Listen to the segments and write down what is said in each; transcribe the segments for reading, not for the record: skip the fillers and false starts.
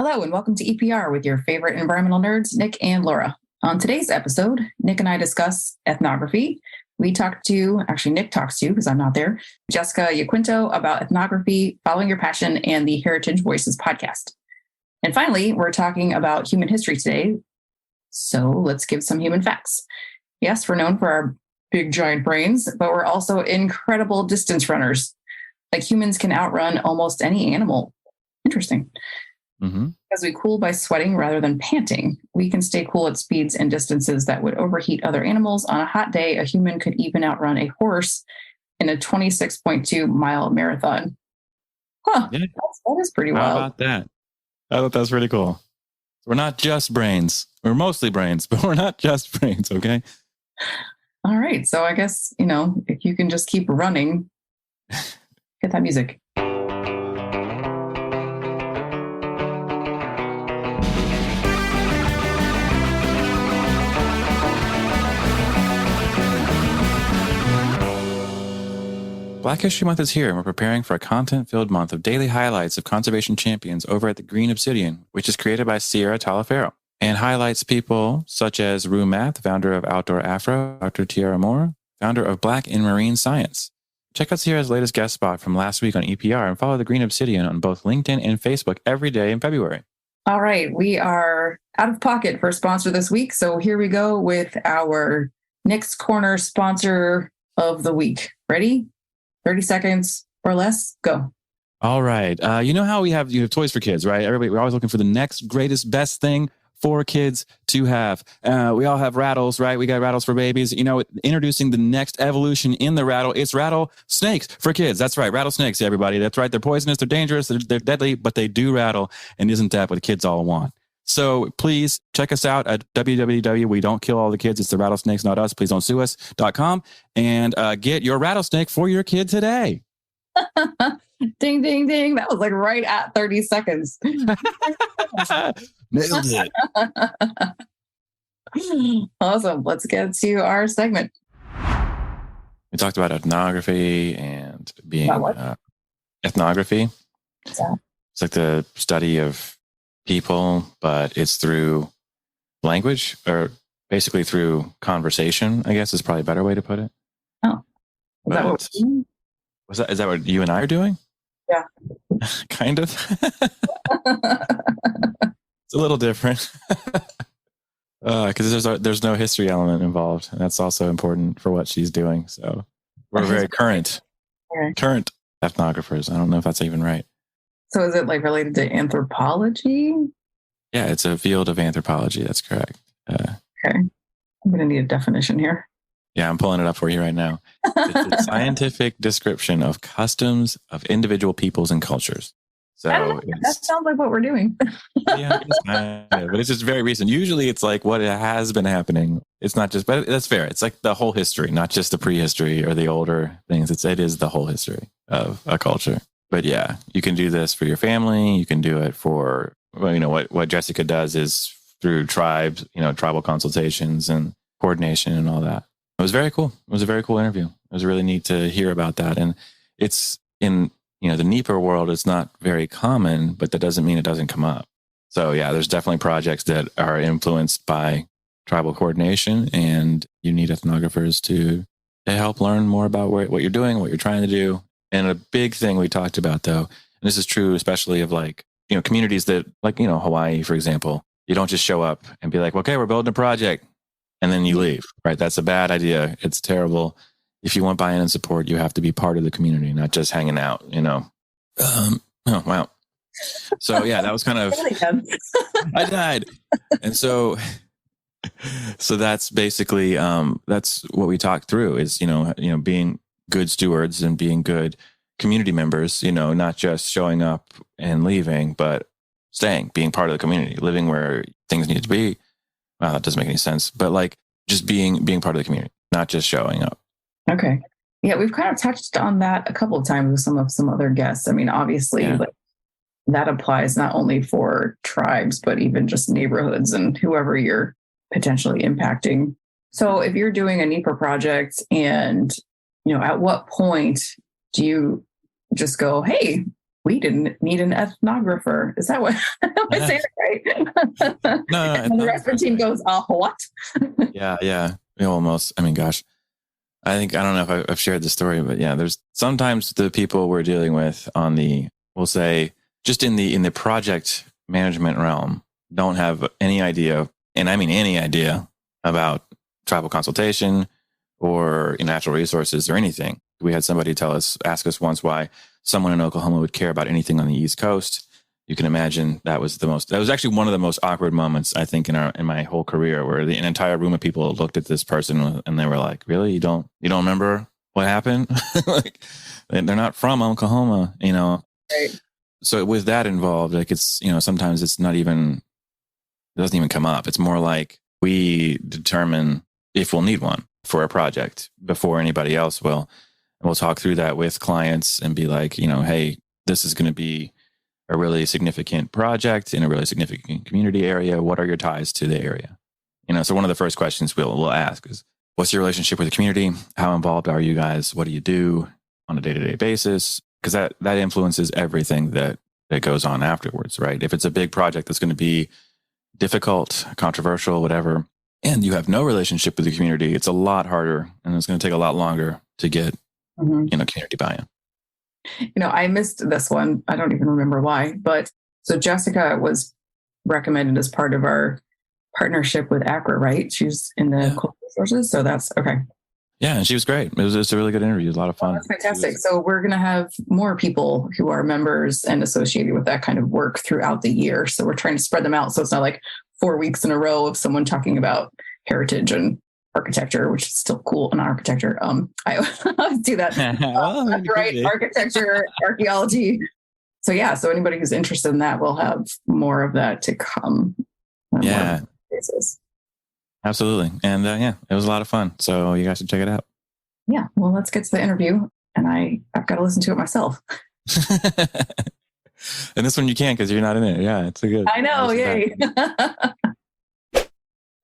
Hello and welcome to EPR with your favorite environmental nerds, Nic and Laura. On today's episode, Nic and I discuss ethnography. Nic talks to, because I'm not there, Jessica Yaquinto about ethnography, following your passion, and the Heritage Voices podcast. And finally, we're talking about human history today. So let's give some human facts. Yes, we're known for our big giant brains, but we're also incredible distance runners. Like humans can outrun almost any animal. Interesting. Mm-hmm. Because we cool by sweating rather than panting, we can stay cool at speeds and distances that would overheat other animals. On a hot day, a human could even outrun a horse in a 26.2 mile marathon. Huh, yeah. That is pretty wild. How about that? I thought that was pretty cool. We're not just brains. We're mostly brains, but we're not just brains, okay? All right. So I guess, if you can just keep running, get that music. Black History Month is here, and we're preparing for a content-filled month of daily highlights of conservation champions over at the Green Obsidian, which is created by Sierra Talaferro, and highlights people such as Rue Math, founder of Outdoor Afro, Dr. Tiara Moore, founder of Black in Marine Science. Check out Sierra's latest guest spot from last week on EPR and follow the Green Obsidian on both LinkedIn and Facebook every day in February. All right, we are out of pocket for a sponsor this week, so here we go with our Nick's Corner sponsor of the week. Ready? 30 seconds or less. Go. All right. You know how you have toys for kids, right? We're always looking for the next greatest, best thing for kids to have. We all have rattles, right? We got rattles for babies. Introducing the next evolution in the rattle. It's rattlesnakes for kids. That's right. Rattlesnakes, everybody. That's right. They're poisonous. They're dangerous. They're deadly, but they do rattle. And isn't that what kids all want? So please check us out at www.wedon'tkillallthekids. It's the rattlesnakes, not us. Please don't sue us.com and get your rattlesnake for your kid today. Ding, ding, ding. That was like right at 30 seconds. Nailed it. Awesome. Let's get to our segment. We talked about ethnography and being ethnography. Yeah. It's like the study of people, but it's through language, or basically through conversation, I guess is probably a better way to put it. Oh, is that what we're doing? Is that what you and I are doing? Yeah. Kind of. It's a little different. Because there's no history element involved, and that's also important for what she's doing. So we're very current ethnographers. I don't know if that's even right. So is it like related to anthropology? Yeah, it's a field of anthropology. That's correct. Okay. I'm going to need a definition here. Yeah, I'm pulling it up for you right now. It's a scientific description of customs of individual peoples and cultures. So that sounds like what we're doing. Yeah, but it's just very recent. Usually it's like what has been happening. It's not just, but that's fair. It's like the whole history, not just the prehistory or the older things. It is the whole history of a culture. But yeah, you can do this for your family. You can do it for, what Jessica does is through tribes, tribal consultations and coordination and all that. It was very cool. It was a very cool interview. It was really neat to hear about that. And it's in, the NAEP world, it's not very common, but that doesn't mean it doesn't come up. So yeah, there's definitely projects that are influenced by tribal coordination, and you need ethnographers to help learn more about what you're doing, what you're trying to do. And a big thing we talked about, though, and this is true especially of communities that Hawaii, for example, you don't just show up and be like, okay, we're building a project, and then you leave, right? That's a bad idea. It's terrible. If you want buy-in and support, you have to be part of the community, not just hanging out, Oh, wow. So yeah, that was kind of, I died. And so that's basically, that's what we talked through is, being good stewards and being good community members, not just showing up and leaving, but staying, being part of the community, living where things need to be. Wow, that doesn't make any sense. But just being part of the community, not just showing up. Okay. Yeah, we've kind of touched on that a couple of times with some other guests. I mean, obviously, that applies not only for tribes, but even just neighborhoods and whoever you're potentially impacting. So if you're doing a NEPA project and, at what point do you just go, hey, we didn't need an ethnographer. Is that what am I saying it right? No, And the rest of the team goes, what? Yeah. Almost. I mean, gosh, I don't know if I've shared the story, but yeah, there's sometimes the people we're dealing with on we'll say, just in the project management realm, don't have any idea, and I mean any idea about tribal consultation or natural resources or anything. We had somebody ask us once why someone in Oklahoma would care about anything on the East Coast. You can imagine that was actually one of the most awkward moments, I think, in my whole career, where an entire room of people looked at this person and they were like, really? You don't remember what happened? Like, they're not from Oklahoma, Right. So with that involved, like, it's, sometimes it doesn't even come up. It's more like we determine if we'll need one for a project before anybody else will. And we'll talk through that with clients and be like, hey, this is going to be a really significant project in a really significant community area. What are your ties to the area? So one of the first questions we'll ask is, what's your relationship with the community? How involved are you guys? What do you do on a day-to-day basis? Because that influences everything that goes on afterwards, right? If it's a big project that's going to be difficult, controversial, whatever, and you have no relationship with the community, it's a lot harder and it's going to take a lot longer to get, community buy-in. I missed this one. I don't even remember why, but so Jessica was recommended as part of our partnership with ACRA, right? She's in the cultural resources. So that's okay. Yeah. And she was great. It was a really good interview. It was a lot of fun. Oh, that's fantastic. So we're going to have more people who are members and associated with that kind of work throughout the year. So we're trying to spread them out. So it's not like 4 weeks in a row of someone talking about heritage and architecture, which is still cool in architecture. I always do that. Right. Architecture, archaeology. So yeah. So anybody who's interested in that will have more of that to come. Yeah. Absolutely. And it was a lot of fun. So you guys should check it out. Yeah. Well, let's get to the interview. And I've got to listen to it myself. And this one you can't because you're not in it. Yeah, it's a good. I know. Yay.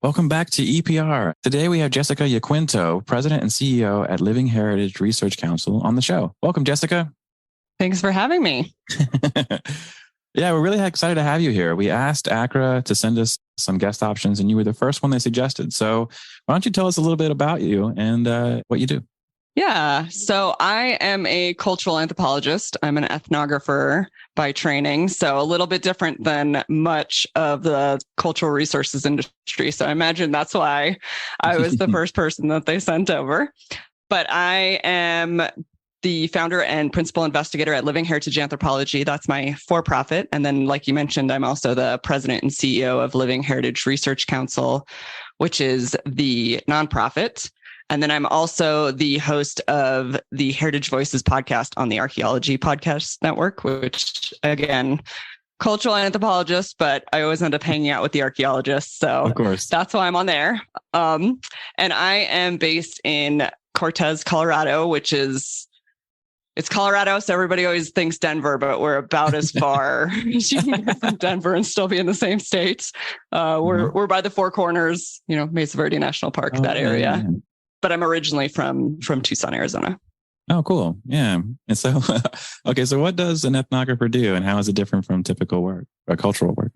Welcome back to EPR. Today we have Jessica Yaquinto, President and CEO at Living Heritage Research Council, on the show. Welcome, Jessica. Thanks for having me. Yeah, we're really excited to have you here. We asked ACRA to send us some guest options, and you were the first one they suggested. So why don't you tell us a little bit about you and what you do? Yeah, so I am a cultural anthropologist. I'm an ethnographer by training, so a little bit different than much of the cultural resources industry. So I imagine that's why I was the first person that they sent over. But I am the founder and principal investigator at Living Heritage Anthropology. That's my for-profit. And then, like you mentioned, I'm also the president and CEO of Living Heritage Research Council, which is the nonprofit. And then I'm also the host of the Heritage Voices podcast on the Archaeology Podcast Network, which, again, cultural anthropologist, but I always end up hanging out with the archaeologists. So of course, that's why I'm on there. And I am based in Cortez, Colorado, it's Colorado, so everybody always thinks Denver, but we're about as far as you can get from Denver and still be in the same state. We're by the Four Corners, Mesa Verde National Park, that area. Yeah. But I'm originally from Tucson, Arizona. Oh, cool. Yeah. And so, okay, so what does an ethnographer do and how is it different from typical work or cultural work?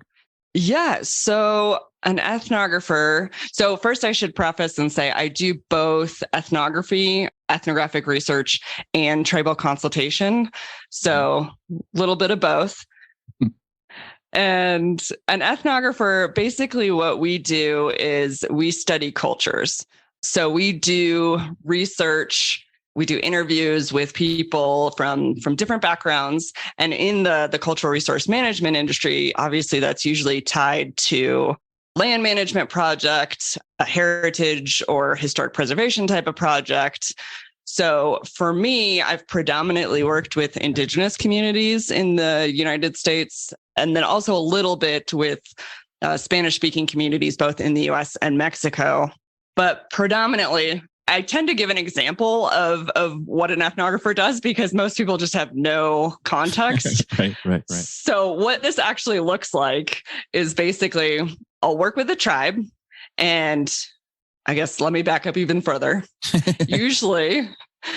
Yeah. So an ethnographer. So first I should preface and say I do both ethnography, ethnographic research, and tribal consultation. So a little bit of both. And an ethnographer, basically what we do is we study cultures. So we do research, we do interviews with people from different backgrounds. And in the cultural resource management industry, obviously that's usually tied to land management project, a heritage or historic preservation type of project. So for me, I've predominantly worked with indigenous communities in the United States, and then also a little bit with Spanish-speaking communities, both in the US and Mexico. But predominantly, I tend to give an example of what an ethnographer does because most people just have no context. Right. So what this actually looks like is basically I'll work with a tribe, and I guess let me back up even further. Usually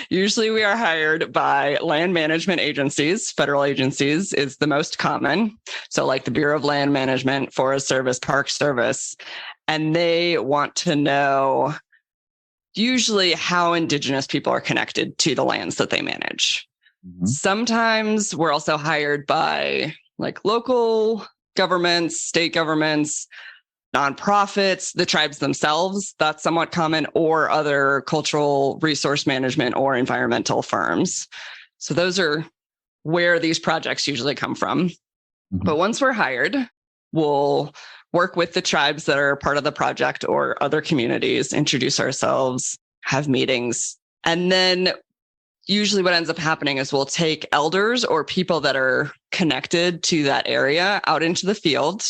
Usually we are hired by land management agencies. Federal agencies is the most common. So like the Bureau of Land Management, Forest Service, Park Service, and they want to know usually how Indigenous people are connected to the lands that they manage. Mm-hmm. Sometimes we're also hired by like local governments, state governments, nonprofits, the tribes themselves, that's somewhat common, or other cultural resource management or environmental firms. So those are where these projects usually come from. Mm-hmm. But once we're hired, we'll work with the tribes that are part of the project or other communities, introduce ourselves, have meetings. And then usually what ends up happening is we'll take elders or people that are connected to that area out into the field.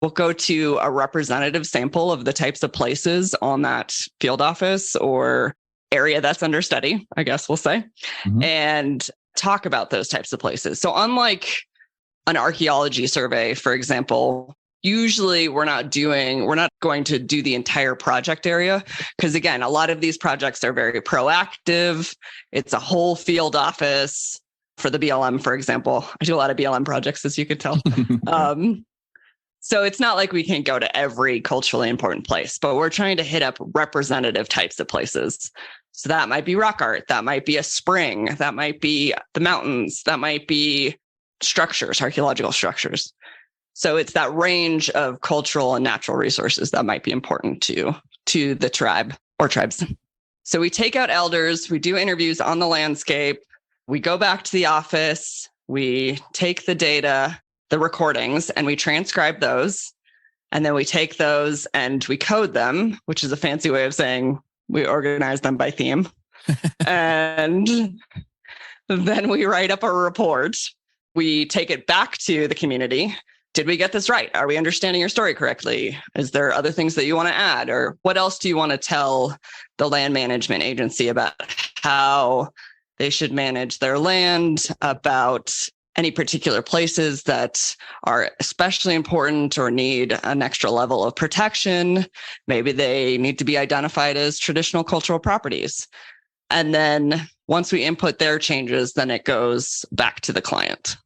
We'll go to a representative sample of the types of places on that field office or area that's under study, I guess we'll say, and talk about those types of places. So unlike an archaeology survey, for example, usually we're not going to do the entire project area because, again, a lot of these projects are very proactive. It's a whole field office for the BLM, for example. I do a lot of BLM projects, as you could tell. So it's not like we can go to every culturally important place, but we're trying to hit up representative types of places. So that might be rock art. That might be a spring. That might be the mountains. That might be structures, archaeological structures. So it's that range of cultural and natural resources that might be important to the tribe or tribes. So we take out elders, we do interviews on the landscape, we go back to the office, we take the data, the recordings, and we transcribe those. And then we take those and we code them, which is a fancy way of saying we organize them by theme. And then we write up a report. We take it back to the community. Did we get this right? Are we understanding your story correctly? Is there other things that you want to add? Or what else do you want to tell the land management agency about how they should manage their land, about any particular places that are especially important or need an extra level of protection? Maybe they need to be identified as traditional cultural properties. And then once we input their changes, then it goes back to the client.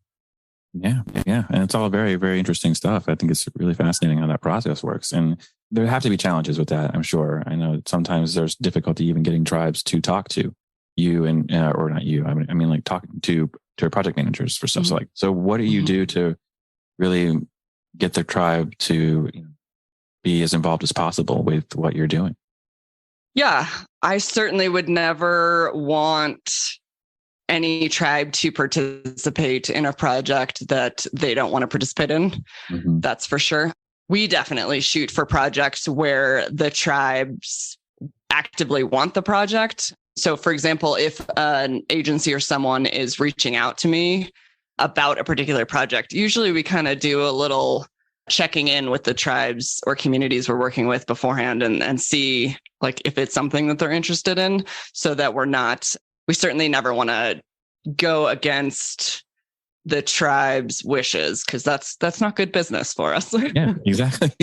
Yeah. And it's all very, very interesting stuff. I think it's really fascinating how that process works. And there have to be challenges with that, I'm sure. I know sometimes there's difficulty even getting tribes to talk to you and, or not you. I mean, like talking to project managers for stuff. Mm-hmm. So what do you do to really get the tribe to be as involved as possible with what you're doing? Yeah, I certainly would never want any tribe to participate in a project that they don't want to participate in. Mm-hmm. That's for sure. We definitely shoot for projects where the tribes actively want the project. So, for example, if an agency or someone is reaching out to me about a particular project, usually we kind of do a little checking in with the tribes or communities we're working with beforehand and see like if it's something that they're interested in, so that we certainly never want to go against the tribe's wishes, because that's not good business for us. Yeah, exactly.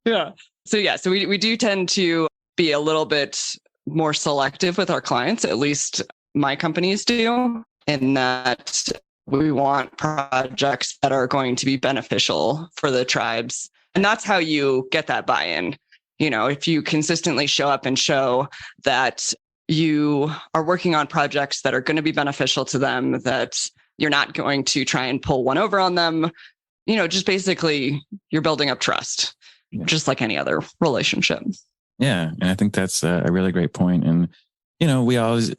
Yeah. So we do tend to be a little bit more selective with our clients, at least my companies do, in that we want projects that are going to be beneficial for the tribes. And that's how you get that buy-in. If you consistently show up and show that you are working on projects that are going to be beneficial to them, that you're not going to try and pull one over on them, just basically you're building up trust, just like any other relationship. Yeah. And I think that's a really great point. And, we always,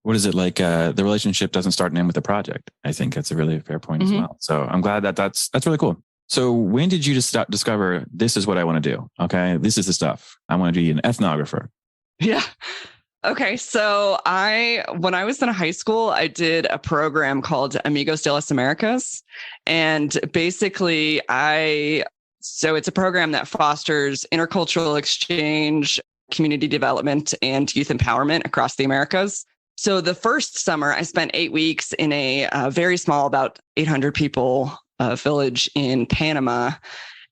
what is it like? The relationship doesn't start and end with the project. I think that's a really fair point as well. So I'm glad that's really cool. So when did you just discover this is what I want to do? Okay. This is the stuff. I want to be an ethnographer. Yeah. Okay. So when I was in high school, I did a program called Amigos de las Americas. And basically so it's a program that fosters intercultural exchange, community development, and youth empowerment across the Americas. So the first summer, I spent 8 weeks in a very small, about 800 people village in Panama,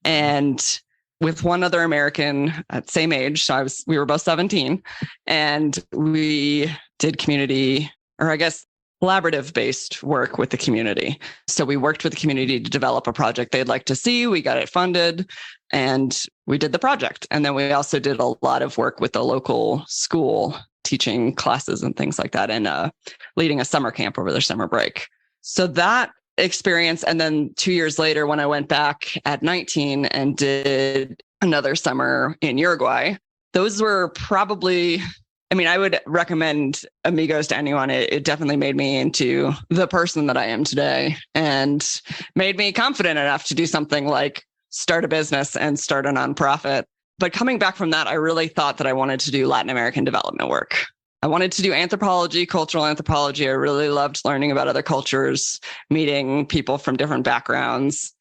and with one other American at the same age. So we were both 17, and we did community, or I guess collaborative based work with the community. So we worked with the community to develop a project they'd like to see. We got it funded and we did the project. And then we also did a lot of work with the local school, teaching classes and things like that, and leading a summer camp over their summer break. So that experience. And then 2 years later, when I went back at 19 and did another summer in Uruguay, those were probably, I mean, I would recommend Amigos to anyone. It definitely made me into the person that I am today and made me confident enough to do something like start a business and start a nonprofit. But coming back from that, I really thought that I wanted to do Latin American development work. I wanted to do anthropology, cultural anthropology. I really loved learning about other cultures, meeting people from different backgrounds.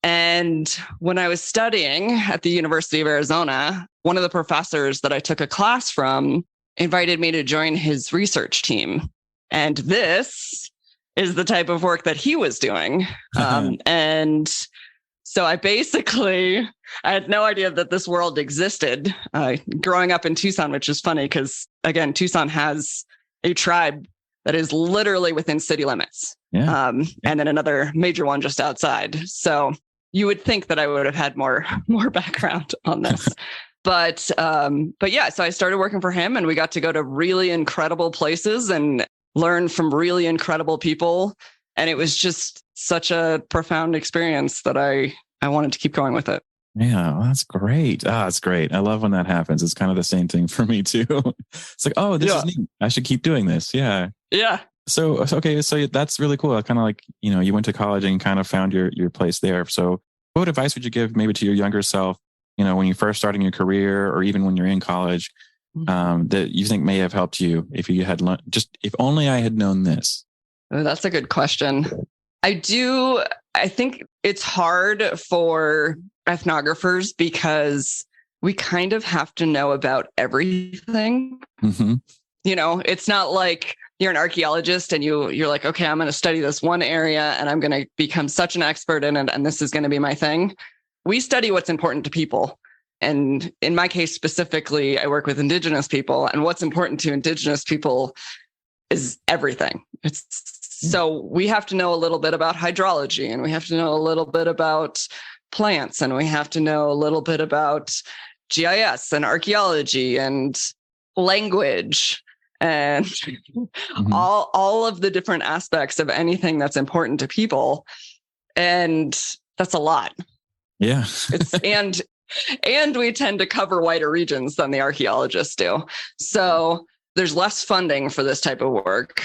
And when I was studying at the University of Arizona, one of the professors that I took a class from invited me to join his research team. And this is the type of work that he was doing. And so I had no idea that this world existed. Growing up in Tucson, which is funny because, again, Tucson has a tribe that is literally within city limits. Yeah. And then another major one just outside. So you would think that I would have had more background on this. But yeah, so I started working for him and we got to go to really incredible places and learn from really incredible people. And it was just such a profound experience that I wanted to keep going with it. Yeah, well, that's great. That's great. I love when that happens. It's kind of the same thing for me too. It's like, oh, this is neat. I should keep doing this. Yeah. Yeah. So, okay. So that's really cool. Kind of like, you went to college and kind of found your place there. So what advice would you give maybe to your younger self, when you first starting your career or even when you're in college, that you think may have helped you if you had learned, just if only I had known this? Oh, that's a good question. I think it's hard for ethnographers because we kind of have to know about everything. Mm-hmm. It's not like you're an archaeologist and you're like, okay, I'm going to study this one area and I'm going to become such an expert in it and this is going to be my thing. We study what's important to people. And in my case specifically, I work with Indigenous people, and what's important to Indigenous people is everything. So we have to know a little bit about hydrology, and we have to know a little bit about plants, and we have to know a little bit about GIS and archaeology and language and all of the different aspects of anything that's important to people. And that's a lot. Yeah. And we tend to cover wider regions than the archaeologists do. So there's less funding for this type of work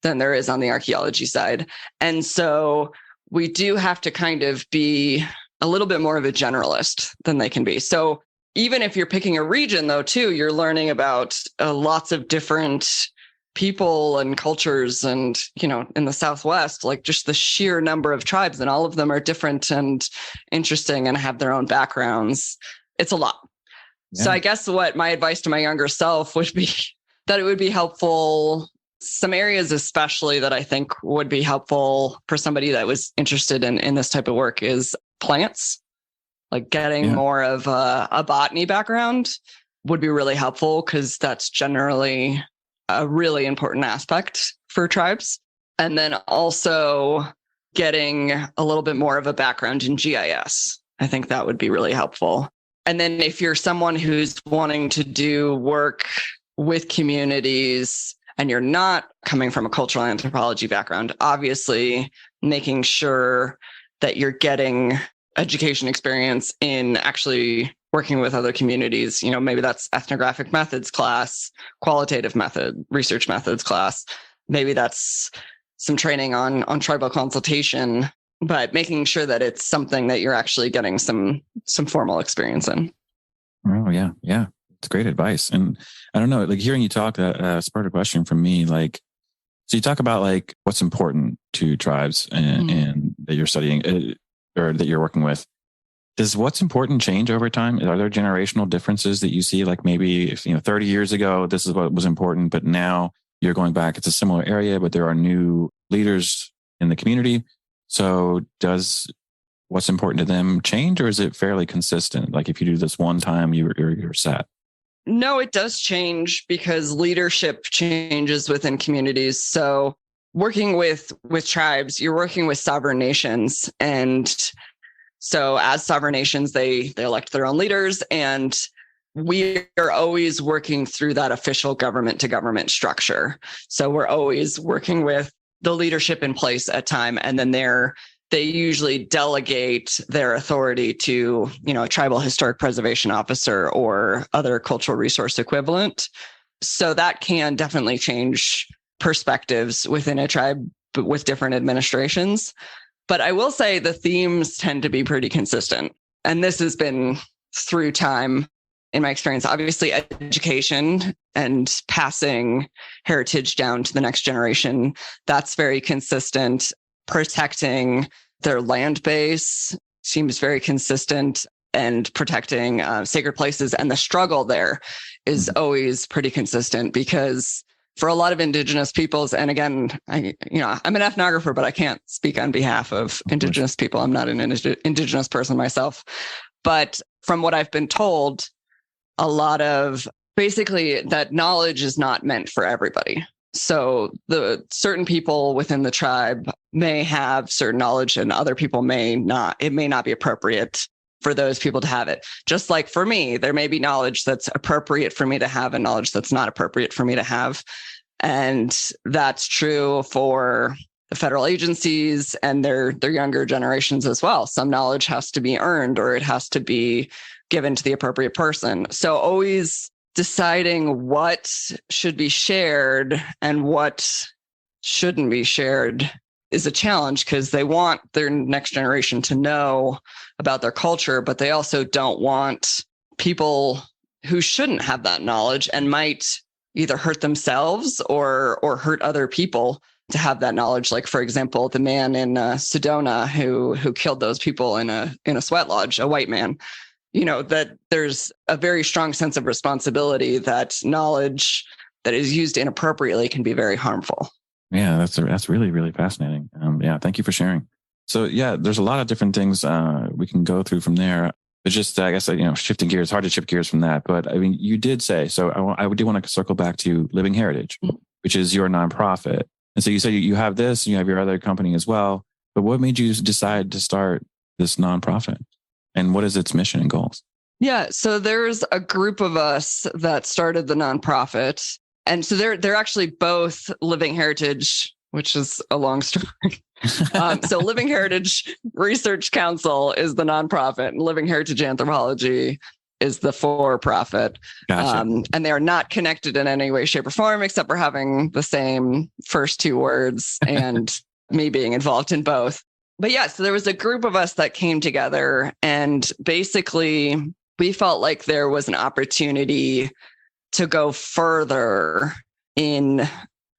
than there is on the archaeology side. And so we do have to kind of be a little bit more of a generalist than they can be. So even if you're picking a region, though, too, you're learning about lots of different people and cultures. And, in the Southwest, like just the sheer number of tribes, and all of them are different and interesting and have their own backgrounds. It's a lot. Yeah. So I guess what my advice to my younger self would be that it would be helpful. Some areas especially that I think would be helpful for somebody that was interested in this type of work is plants. Like getting more of a botany background would be really helpful because that's generally a really important aspect for tribes. And then also getting a little bit more of a background in GIS. I think that would be really helpful. And then if you're someone who's wanting to do work with communities and you're not coming from a cultural anthropology background, obviously making sure that you're getting education experience in actually working with other communities. Maybe that's ethnographic methods class, qualitative method, research methods class. Maybe that's some training on tribal consultation, but making sure that it's something that you're actually getting some formal experience in. Oh, yeah. Yeah. It's great advice. And I don't know, like hearing you talk, spurred a question from me. Like, so you talk about like what's important to tribes and that you're studying or that you're working with. Does what's important change over time? Are there generational differences that you see? Like maybe if 30 years ago, this is what was important, but now you're going back, it's a similar area, but there are new leaders in the community. So does what's important to them change, or is it fairly consistent? Like if you do this one time, you're set? No, it does change because leadership changes within communities. So working with tribes, you're working with sovereign nations. And so as sovereign nations, they elect their own leaders. And we are always working through that official government to government structure. So we're always working with the leadership in place at time. And then they usually delegate their authority to, a tribal historic preservation officer or other cultural resource equivalent. So that can definitely change perspectives within a tribe with different administrations. But I will say the themes tend to be pretty consistent. And this has been through time in my experience. Obviously, education and passing heritage down to the next generation, that's very consistent. Protecting their land base seems very consistent, and protecting sacred places. And the struggle there is always pretty consistent because for a lot of Indigenous peoples, and again, I'm an ethnographer, but I can't speak on behalf of Indigenous people. I'm not an Indigenous person myself. But from what I've been told, a lot of basically that knowledge is not meant for everybody. So the certain people within the tribe may have certain knowledge and other people may not. It may not be appropriate for those people to have it. Just like for me, there may be knowledge that's appropriate for me to have and knowledge that's not appropriate for me to have. And that's true for the federal agencies and their younger generations as well. Some knowledge has to be earned or it has to be given to the appropriate person. So always deciding what should be shared and what shouldn't be shared is a challenge because they want their next generation to know about their culture, but they also don't want people who shouldn't have that knowledge and might either hurt themselves or hurt other people to have that knowledge. Like, for example, the man in Sedona who killed those people in a sweat lodge, a white man. That there's a very strong sense of responsibility that knowledge that is used inappropriately can be very harmful. Yeah, that's really, really fascinating. Thank you for sharing. So there's a lot of different things we can go through from there. But just, I guess, shifting gears, hard to shift gears from that. But I mean, you did say, so I do want to circle back to Living Heritage, which is your nonprofit. And so you said you have this, and you have your other company as well. But what made you decide to start this nonprofit? And what is its mission and goals? Yeah, so there's a group of us that started the nonprofit. And so they're actually both Living Heritage, which is a long story. So Living Heritage Research Council is the nonprofit, and Living Heritage Anthropology is the for-profit. Gotcha. And they are not connected in any way, shape, or form, except for having the same first two words and me being involved in both. But so there was a group of us that came together, and basically we felt like there was an opportunity to go further in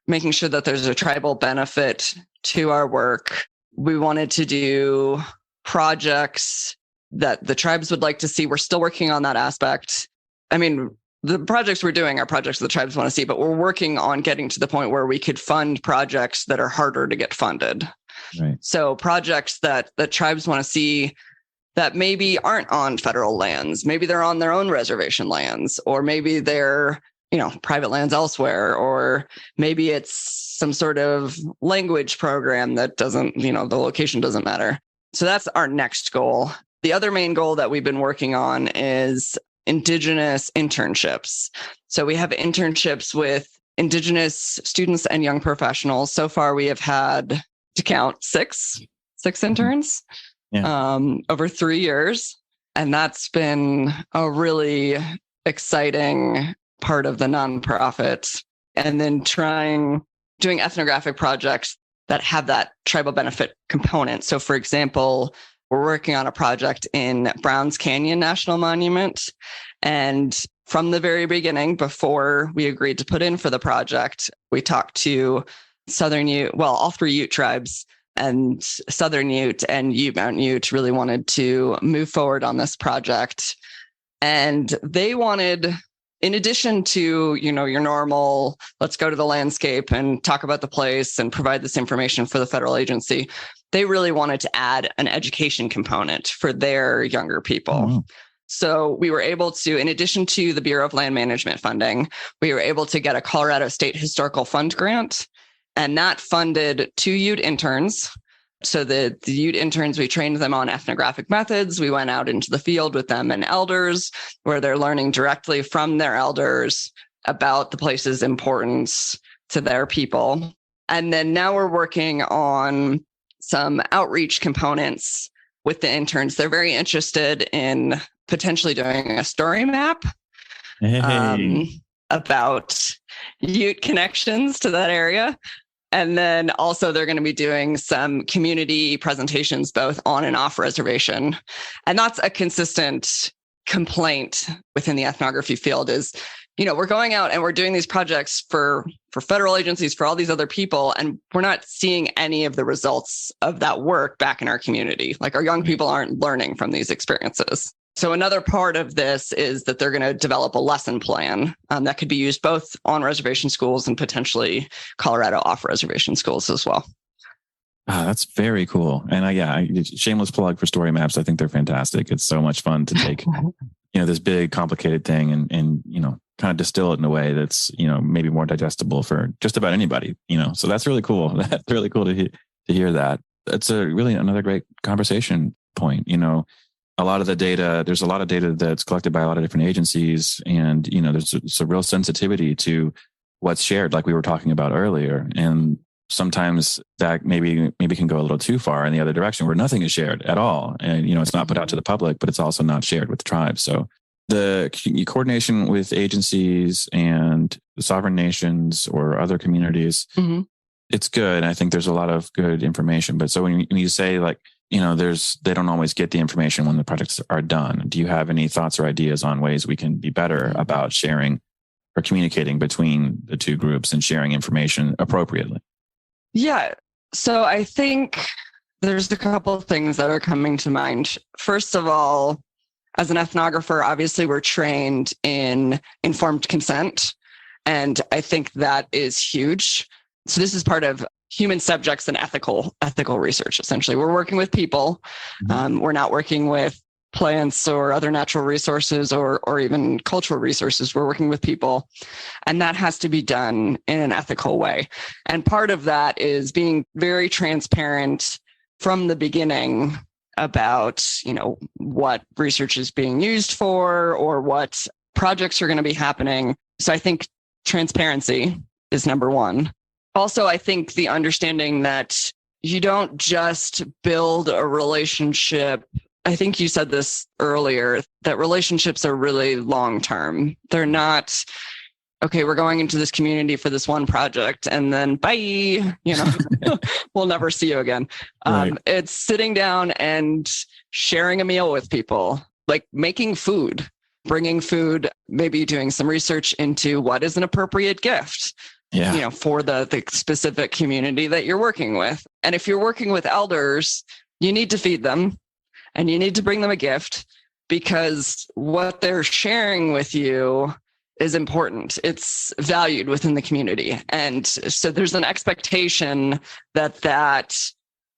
making sure that there's a tribal benefit to our work. We wanted to do projects that the tribes would like to see. We're still working on that aspect. I mean, the projects we're doing are projects the tribes want to see, but we're working on getting to the point where we could fund projects that are harder to get funded. Right. So projects that tribes want to see that maybe aren't on federal lands, maybe they're on their own reservation lands, or maybe they're, private lands elsewhere, or maybe it's some sort of language program that doesn't, the location doesn't matter. So that's our next goal. The other main goal that we've been working on is Indigenous internships. So we have internships with Indigenous students and young professionals. So far, we have had, to count, six interns over 3 years. And that's been a really exciting part of the nonprofit. And then doing ethnographic projects that have that tribal benefit component. So for example, we're working on a project in Browns Canyon National Monument. And from the very beginning, before we agreed to put in for the project, we talked to Southern Ute, all three Ute tribes, and Southern Ute and Ute Mountain Ute really wanted to move forward on this project. And they wanted, in addition to, your normal, let's go to the landscape and talk about the place and provide this information for the federal agency, they really wanted to add an education component for their younger people. Mm-hmm. So we were able to, in addition to the Bureau of Land Management funding, we were able to get a Colorado State Historical Fund grant, and that funded 2 Ute interns. So the Ute interns, we trained them on ethnographic methods. We went out into the field with them and elders, where they're learning directly from their elders about the place's importance to their people. And then now we're working on some outreach components with the interns. They're very interested in potentially doing a story map about Ute connections to that area. And then also they're going to be doing some community presentations both on and off reservation. And that's a consistent complaint within the ethnography field is, we're going out and we're doing these projects for federal agencies, for all these other people, and we're not seeing any of the results of that work back in our community. Like our young people aren't learning from these experiences. So another part of this is that they're going to develop a lesson plan that could be used both on reservation schools and potentially Colorado off-reservation schools as well. That's very cool. And shameless plug for story maps. I think they're fantastic. It's so much fun to take, this big complicated thing and kind of distill it in a way that's, maybe more digestible for just about anybody, so that's really cool. That's really cool to hear that. It's really another great conversation point. A lot of the data, there's a lot of data that's collected by a lot of different agencies, and there's a real sensitivity to what's shared, like we were talking about earlier. And sometimes that maybe can go a little too far in the other direction, where nothing is shared at all, and it's not put out to the public, but it's also not shared with the tribes. So the coordination with agencies and the sovereign nations or other communities, it's good. I think there's a lot of good information. But so when you say they don't always get the information when the projects are done. Do you have any thoughts or ideas on ways we can be better about sharing or communicating between the two groups and sharing information appropriately? Yeah. So I think there's a couple of things that are coming to mind. First of all, as an ethnographer, obviously we're trained in informed consent. And I think that is huge. So this is part of human subjects and ethical research. Essentially, we're working with people. We're not working with plants or other natural resources or even cultural resources. We're working with people, and that has to be done in an ethical way. And part of that is being very transparent from the beginning about, what research is being used for or what projects are going to be happening. So I think transparency is number one. Also, I think the understanding that you don't just build a relationship. I think you said this earlier, that relationships are really long-term. They're not, okay, we're going into this community for this one project and then bye, we'll never see you again. Right. It's sitting down and sharing a meal with people, like making food, bringing food, maybe doing some research into what is an appropriate gift. Yeah. For the specific community that you're working with. And if you're working with elders, you need to feed them and you need to bring them a gift, because what they're sharing with you is important. It's valued within the community. And so there's an expectation that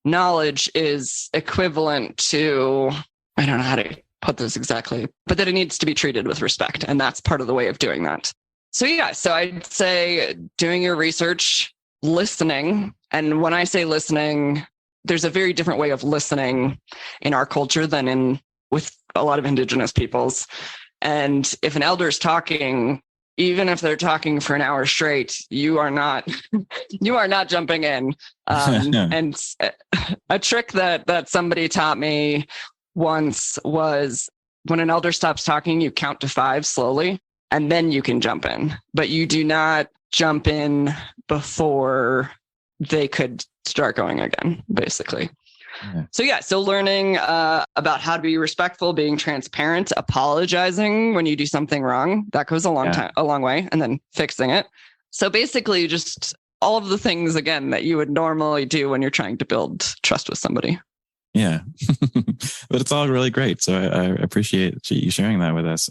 knowledge is equivalent to, I don't know how to put this exactly, but that it needs to be treated with respect. And that's part of the way of doing that. So I'd say doing your research, listening. And when I say listening, there's a very different way of listening in our culture than with a lot of indigenous peoples. And if an elder is talking, even if they're talking for an hour straight, you are not jumping in. And a trick that somebody taught me once was, when an elder stops talking, you count to 5 slowly. And then you can jump in, but you do not jump in before they could start going again, basically. Yeah. So learning about how to be respectful, being transparent, apologizing when you do something wrong, that goes a long way, and then fixing it. So basically just all of the things, again, that you would normally do when you're trying to build trust with somebody. Yeah, but it's all really great. So I appreciate you sharing that with us.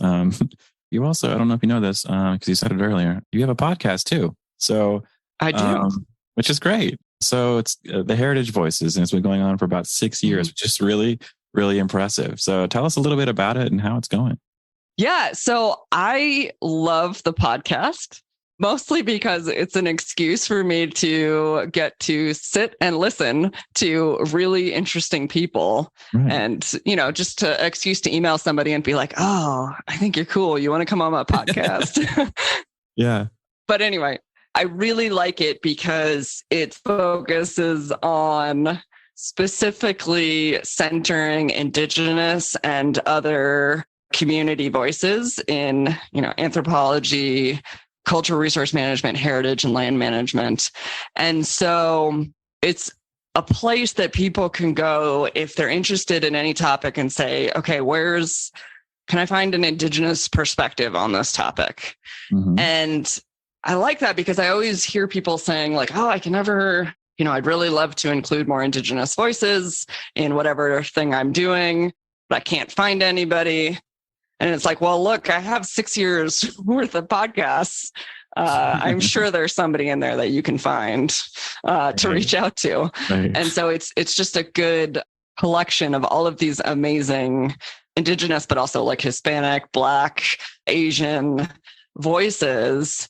You also, I don't know if you know this, because you said it earlier, you have a podcast too. So I do, which is great. So it's the Heritage Voices, and it's been going on for about 6 years, which is really, really impressive. So tell us a little bit about it and how it's going. Yeah. So I love the podcast, mostly because it's an excuse for me to get to sit and listen to really interesting people. Right. And, just to excuse to email somebody and be like, oh, I think you're cool. You want to come on my podcast? Yeah. But anyway, I really like it because it focuses on specifically centering Indigenous and other community voices in, anthropology, cultural resource management, heritage, and land management. And so it's a place that people can go if they're interested in any topic and say, okay, can I find an Indigenous perspective on this topic? Mm-hmm. And I like that because I always hear people saying like, oh, I can never, I'd really love to include more Indigenous voices in whatever thing I'm doing, but I can't find anybody. And it's like, well, look, I have 6 years worth of podcasts. I'm sure there's somebody in there that you can find to reach out to. Right. And so it's just a good collection of all of these amazing Indigenous, but also like Hispanic, Black, Asian voices.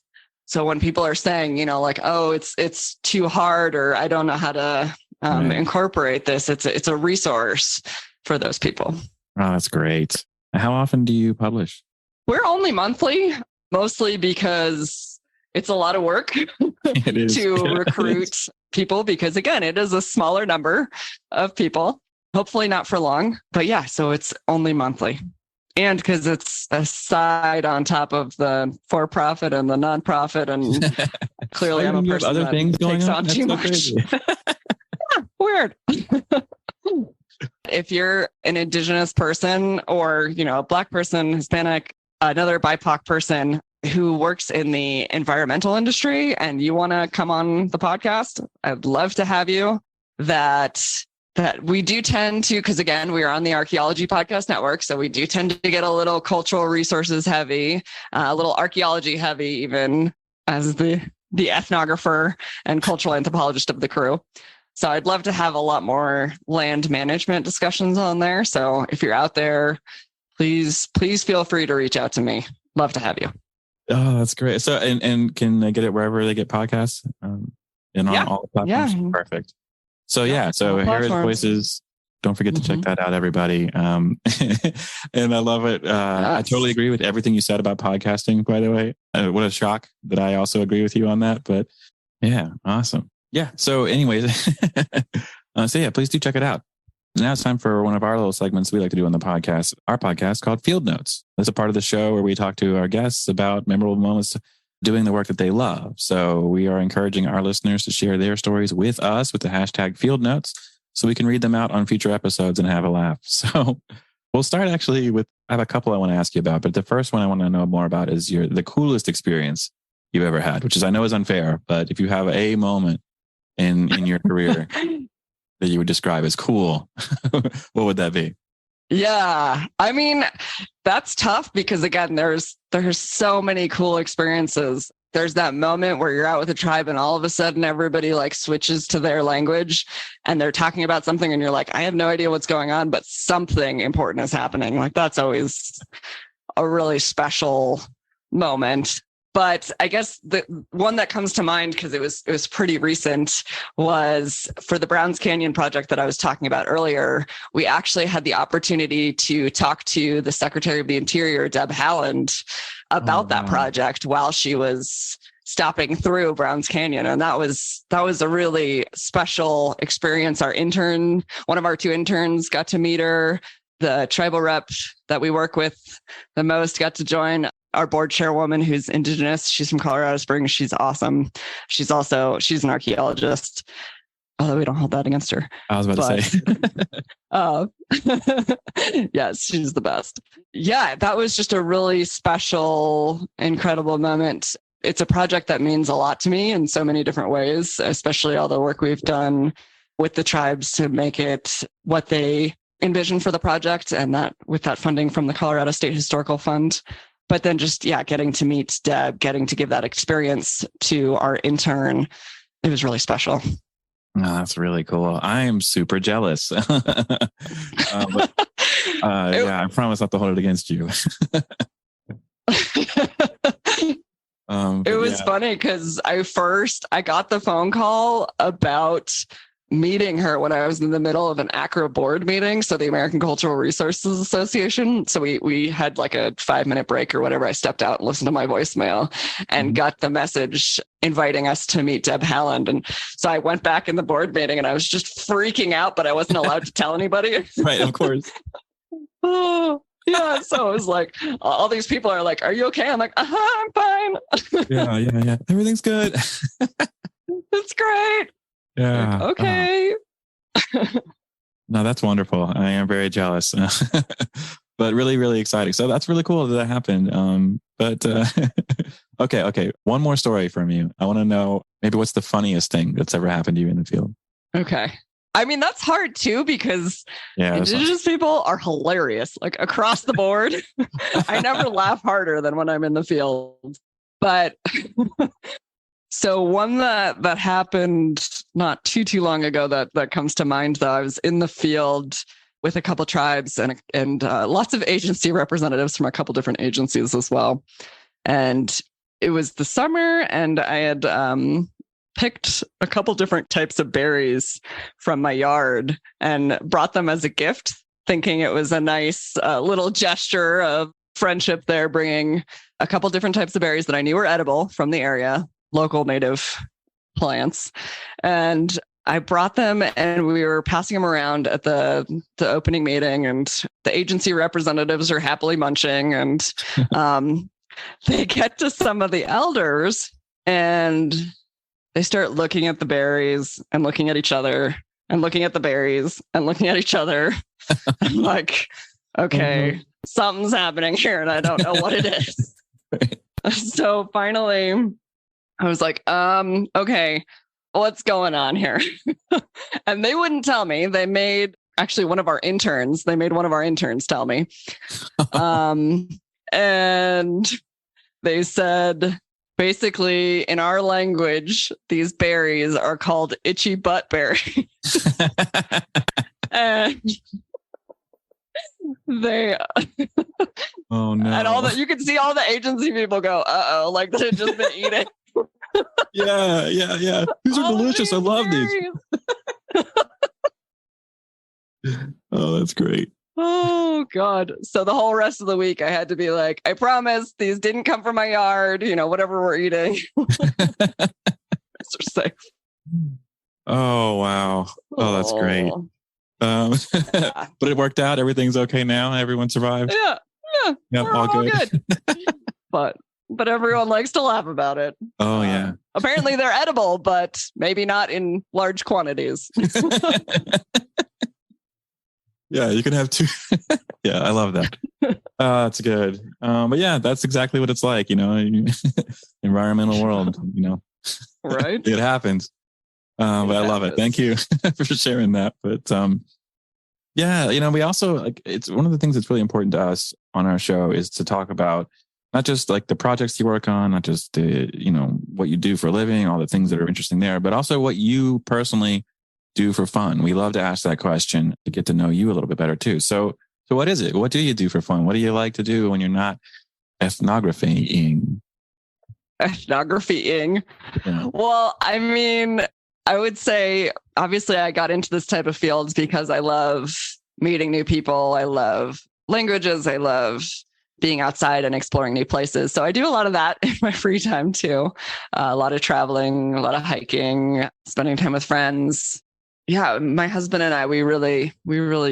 So when people are saying, like, oh, it's too hard, or I don't know how to incorporate this, it's a resource for those people. Oh, that's great. How often do you publish? We're only monthly, mostly because it's a lot of work to recruit people, because again, it is a smaller number of people, hopefully not for long, but yeah, so it's only monthly. And because it's a side on top of the for-profit and the nonprofit, and clearly I'm a person other that things takes going on too much. Weird. If you're an Indigenous person or, a Black person, Hispanic, another BIPOC person who works in the environmental industry and you want to come on the podcast, I'd love to have you. That we do tend to, because again, we are on the Archaeology Podcast Network, so we do tend to get a little cultural resources heavy, a little archaeology heavy, even as the ethnographer and cultural anthropologist of the crew. So I'd love to have a lot more land management discussions on there. So if you're out there, please feel free to reach out to me. Love to have you. Oh, that's great. So, and can they get it wherever they get podcasts? And on all the platforms? Yeah. Perfect. So so Heritage Voices, don't forget to check that out, everybody. And I love it. I totally agree with everything you said about podcasting, by the way. What a shock that I also agree with you on that. But yeah, awesome. Yeah. So anyways, please do check it out. Now it's time for one of our little segments we like to do on the podcast, our podcast called Field Notes. That's a part of the show where we talk to our guests about memorable moments doing the work that they love. So we are encouraging our listeners to share their stories with us with the hashtag Field Notes so we can read them out on future episodes and have a laugh. So we'll start actually with, I have a couple I want to ask you about, but the first one I want to know more about is the coolest experience you've ever had, which is, I know is unfair, but if you have a moment in your career that you would describe as cool, what would that be? Yeah. I mean, that's tough because again, there's so many cool experiences. There's that moment where you're out with a tribe and all of a sudden everybody like switches to their language and they're talking about something and you're like, I have no idea what's going on, but something important is happening. Like that's always a really special moment. But I guess the one that comes to mind, because it was pretty recent, was for the Browns Canyon project that I was talking about earlier. We actually had the opportunity to talk to the Secretary of the Interior, Deb Haaland, about that project while she was stopping through Browns Canyon. And that was a really special experience. One of our two interns got to meet her. The tribal rep that we work with the most got to join. Our board chairwoman, who's Indigenous, she's from Colorado Springs. She's awesome. She's an archaeologist, although we don't hold that against her. I was about to say. Yes, she's the best. Yeah, that was just a really special, incredible moment. It's a project that means a lot to me in so many different ways, especially all the work we've done with the tribes to make it what they envisioned for the project, and that with that funding from the Colorado State Historical Fund. But then just, getting to meet Deb, getting to give that experience to our intern, it was really special. Oh, that's really cool. I am super jealous. Yeah, I promise not to hold it against you. It was funny because I got the phone call about meeting her when I was in the middle of an ACRA board meeting. So the American Cultural Resources Association. So we had like a 5-minute break or whatever. I stepped out and listened to my voicemail and got the message inviting us to meet Deb Haaland. And so I went back in the board meeting and I was just freaking out, but I wasn't allowed to tell anybody. Right, of course. Oh, yeah. So it was like, all these people are like, are you okay? I'm like, I'm fine. Yeah. Everything's good. It's great. Yeah. Like, okay. No, that's wonderful. I am very jealous, but really, really exciting. So that's really cool that happened. Okay. One more story from you. I want to know maybe what's the funniest thing that's ever happened to you in the field? Okay. I mean, that's hard too, because Indigenous people are hilarious, like across the board. I never laugh harder than when I'm in the field. But so one that happened not too long ago that comes to mind, though, I was in the field with a couple tribes and lots of agency representatives from a couple different agencies as well. And it was the summer, and I had picked a couple different types of berries from my yard and brought them as a gift, thinking it was a nice little gesture of friendship there, bringing a couple different types of berries that I knew were edible from the area, local native plants. And I brought them and we were passing them around at the opening meeting, and the agency representatives are happily munching, and they get to some of the elders and they start looking at the berries and looking at each other and looking at the berries and looking at each other. I'm like, okay, something's happening here and I don't know what it is. So finally I was like, okay, what's going on here? And they wouldn't tell me. They made one of our interns tell me. And they said, basically, in our language, these berries are called itchy butt berries. And they oh no. And all that, you could see all the agency people go, uh-oh, like they had just been eating. Yeah. These are delicious. I love these. Oh, that's great. Oh God. So the whole rest of the week I had to be like, I promise these didn't come from my yard, whatever we're eating. They're safe. Oh wow. Oh, that's great. But it worked out. Everything's okay now. Everyone survived. Yeah. We're all good. But everyone likes to laugh about it. Oh yeah. Apparently they're edible, but maybe not in large quantities. Yeah, you can have two. Yeah, I love that. That's good. But yeah, that's exactly what it's like, environmental world, Right? It happens. But I love it. Thank you for sharing that. But yeah, we also it's one of the things that's really important to us on our show is to talk about not just like the projects you work on, not just what you do for a living, all the things that are interesting there, but also what you personally do for fun. We love to ask that question to get to know you a little bit better too. So what is it? What do you do for fun? What do you like to do when you're not ethnographying? Ethnographying. Yeah. Well, I mean, I would say, obviously I got into this type of fields because I love meeting new people. I love languages. I love being outside and exploring new places. So I do a lot of that in my free time too. A lot of traveling, a lot of hiking, spending time with friends. Yeah, my husband and I, we really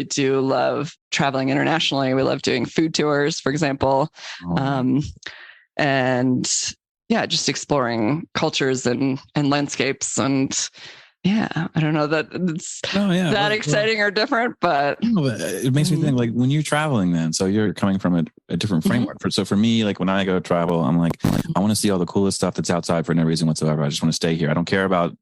do love traveling internationally. We love doing food tours, for example. And yeah, just exploring cultures and landscapes. And yeah, I don't know that it's that exciting or different, but it makes me think like when you're traveling then, so you're coming from a different framework. So for me, like when I go travel, I'm like, I want to see all the coolest stuff that's outside for no reason whatsoever. I just want to stay here. I don't care about,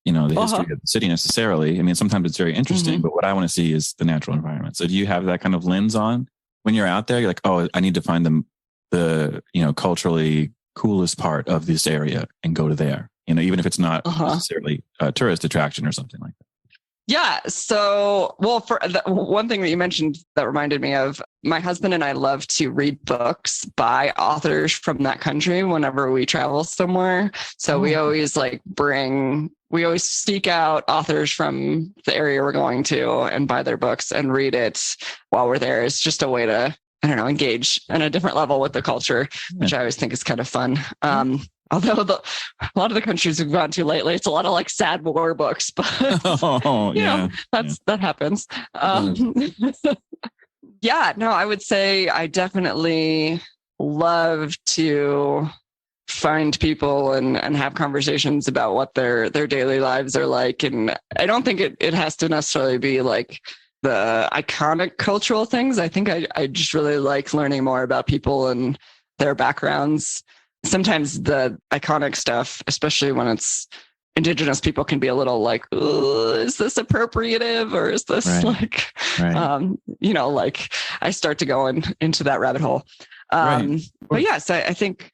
the history of the city necessarily. I mean, sometimes it's very interesting, but what I want to see is the natural environment. So do you have that kind of lens on when you're out there? You're like, oh, I need to find the culturally coolest part of this area and go to there, even if it's not necessarily a tourist attraction or something like that? Yeah. So, well, for the one thing that you mentioned that reminded me of, my husband and I love to read books by authors from that country whenever we travel somewhere. So we always we always seek out authors from the area we're going to and buy their books and read it while we're there. It's just a way to, engage on a different level with the culture, which I always think is kind of fun. Although a lot of the countries we've gone to lately, it's a lot of sad war books, but that happens. I would say I definitely love to find people and have conversations about what their daily lives are like. And I don't think it has to necessarily be like the iconic cultural things. I think I just really like learning more about people and their backgrounds. Sometimes the iconic stuff, especially when it's Indigenous people, can be a little like, is this appropriative or is this I start to go into that rabbit hole. But yes, I think,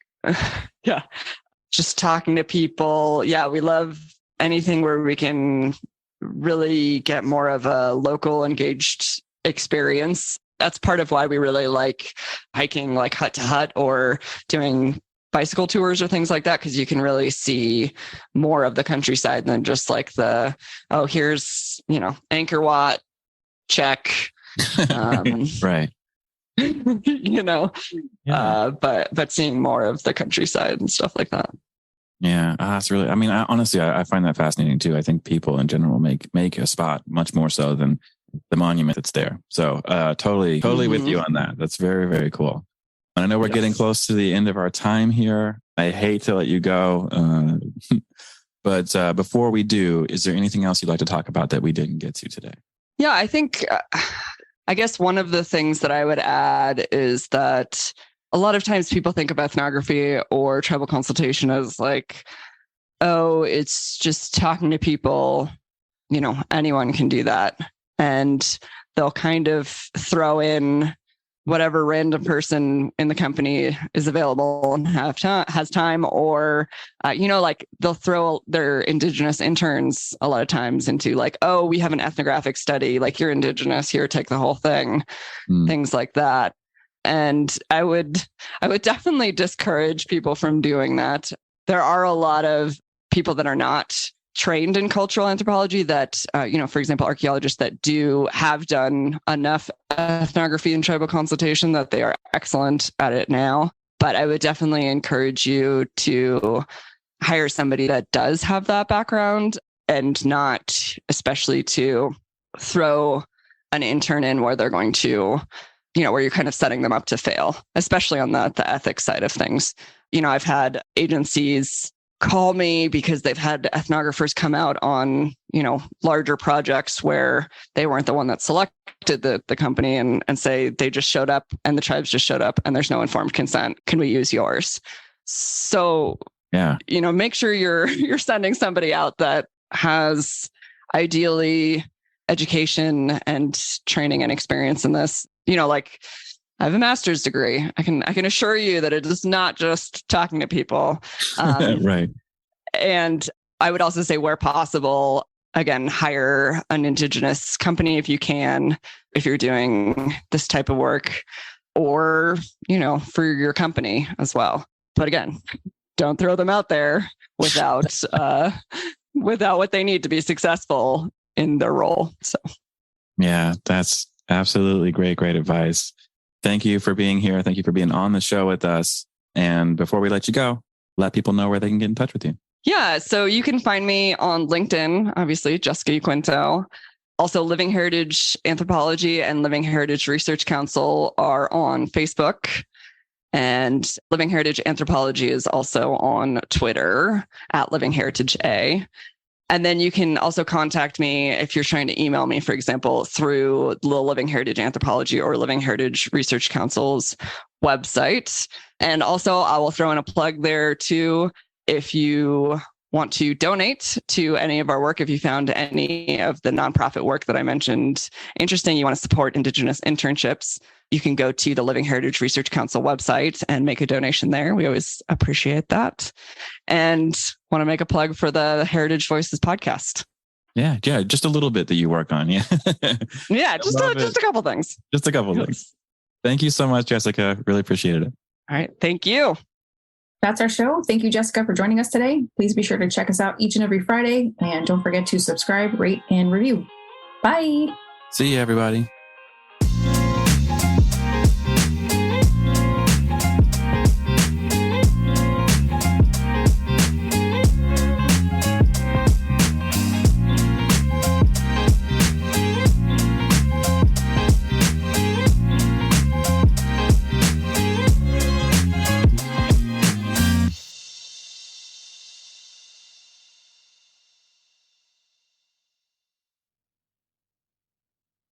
just talking to people. Yeah, we love anything where we can really get more of a local engaged experience. That's part of why we really like hiking like hut to hut or doing bicycle tours or things like that, because you can really see more of the countryside than just like here's Angkor Wat, check. Right. But seeing more of the countryside and stuff like that. Yeah, that's really, honestly, I find that fascinating too. I think people in general make a spot much more so than the monument that's there. So totally with you on that. That's very, very cool. And I know we're getting close to the end of our time here. I hate to let you go. But before we do, is there anything else you'd like to talk about that we didn't get to today? Yeah, I think, I guess one of the things that I would add is that a lot of times people think of ethnography or tribal consultation as like, it's just talking to people, anyone can do that. And they'll kind of throw in whatever random person in the company is available and has time, or, they'll throw their Indigenous interns a lot of times into like, we have an ethnographic study, like you're Indigenous, here, take the whole thing, things like that. And I would definitely discourage people from doing that. There are a lot of people that are not trained in cultural anthropology that, for example, archaeologists that have done enough ethnography and tribal consultation that they are excellent at it now. But I would definitely encourage you to hire somebody that does have that background, and not especially to throw an intern in where they're going to, where you're kind of setting them up to fail, especially on the ethics side of things. I've had agencies call me because they've had ethnographers come out on, larger projects where they weren't the one that selected the company and say they just showed up and the tribes just showed up and there's no informed consent. Can we use yours? So, make sure you're sending somebody out that has ideally education and training and experience in this. I have a master's degree. I can assure you that it is not just talking to people. Right. And I would also say, where possible, again, hire an Indigenous company if you can, if you're doing this type of work, or, for your company as well. But again, don't throw them out there without what they need to be successful in their role. So, yeah, that's absolutely great advice. Thank you for being here. Thank you for being on the show with us. And before we let you go, let people know where they can get in touch with you. Yeah. So you can find me on LinkedIn, obviously, Jessica Yaquinto. Also, Living Heritage Anthropology and Living Heritage Research Council are on Facebook. And Living Heritage Anthropology is also on Twitter at Living Heritage A. And then you can also contact me if you're trying to email me, for example, through the Living Heritage Anthropology or Living Heritage Research Council's website. And also, I will throw in a plug there too. If you want to donate to any of our work, if you found any of the nonprofit work that I mentioned interesting, you want to support Indigenous internships, you can go to the Living Heritage Research Council website and make a donation there. We always appreciate that. And want to make a plug for the Heritage Voices podcast. Yeah. Just a little bit that you work on. Yeah. Yeah. Just a couple things. Just a couple things. Thank you so much, Jessica. Really appreciated it. All right. Thank you. That's our show. Thank you, Jessica, for joining us today. Please be sure to check us out each and every Friday. And don't forget to subscribe, rate, and review. Bye. See you, everybody.